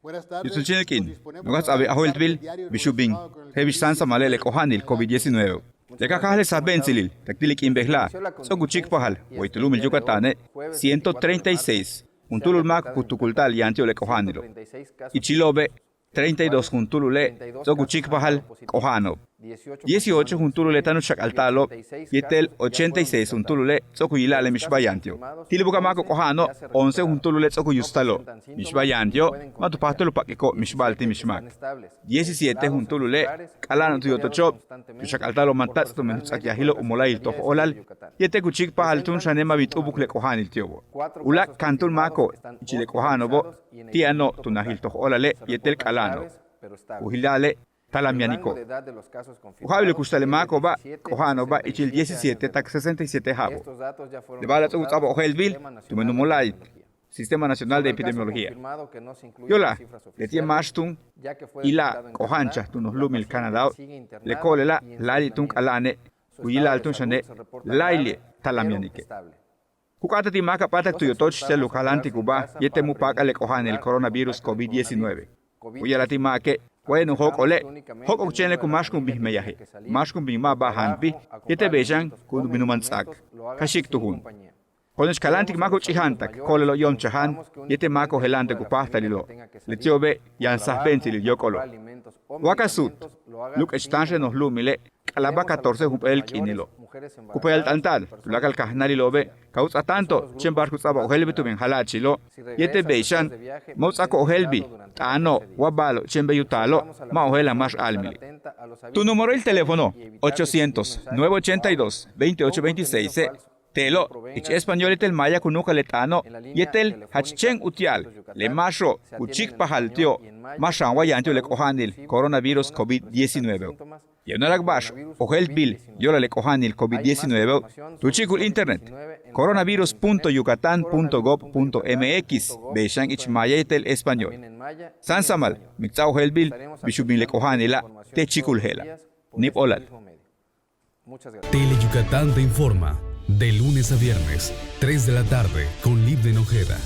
Yusuf Chinelkin, Nugas Abe Ahoiltville, Bishubing, Hebish Sansa Malele Kohanil, COVID-19. Le Cacale Sabensilil, Tactilic Imbehla, Soguchik Pahal, Huitulum Yucatane, 136, Untululmac Putucultal y Antio le Kohanilo. Ichilobe, 32 Juntulule, Soguchik Pahal, Kohano. 18 Juntulule Tanuchak Altalo, Yetel 86 Juntulule, Sokuyilale Mishbayantio. Tilibukamaco Kohano, 11 Juntulule Sokuyustalo, Mishbayantio, Matupatolo Paquico, Mishbalti Mishmak. 17 Juntulule, Kalano Tuyotochop, Tushak Altalo Mantats to Mensakiahilo Umolail Toh Olal, Yete Kuchik Pahaltun Shanema Bitubukle Kohanil Tiobo. Ulak Kantul Mako, Chile Kohanobo, Tiano Tunahil Toh Olale, Yetel Kalano. Uhilale, Talamianico. Ujabil Kustalemaco va, Kohano va, Ichil 17, TAC 67 Jabo. De Balas Utabo Ojelville, Tumenumolai, Sistema Nacional de Epidemiología. Yola, de Tien Mashtun, Ila, Kohancha, Tunos Lumil Canadá, Le Colela, Lali Tunk Alane, Uyila Altun Shane, Laili, Talamianique. Kukata Timaka Patak Tuyotoch, Telucalanti Cuba, Yetemupaca le Kohan el coronavirus COVID-19. Uyala Timake, Bueno, Hokole, Hokok Chenle Kumashkum Bihmeyahe, Mashkum Bima Bahanpi, Yete Bejan, Kun Minumansak, Kashik Tuhun. Con Escalantic Mako Chihantak, Kolelo Yom Chahan, Yete Mako Helante Kupahtalilo, Letiobe, Yan Sahpentil Yokolo. Wakasut, Luk Estancia nos Lumile, Calaba 14 Hupel Kinilo. Kupel Tantal, Tulakal Kahnali Lobe, Kausa tanto, Chembarkus Aba Helbi to Benhalachilo, Yete Beishan, Mozako Helbi, Tano, Wabalo, Chembeyutalo, Maohela Mash Almili. Tu número el teléfono 800-982-2826. Telo, ich español etel maya kunuka letano, yetel hachchen utial, le masho, uchik pahaltio, mashan wayantio le kohanil, coronavirus COVID-19. Yonalakbash, ohel bil, yola le kohanil COVID-19, tuchikul internet, coronavirus.yucatan.gov.mx, beishan ich maya etel español. Sansamal, mixao helbil, bishubin le kohanila, techikul hela. Nip olal. Tele Yucatán te informa. De lunes a viernes, 3 de la tarde, con Libden Ojeda.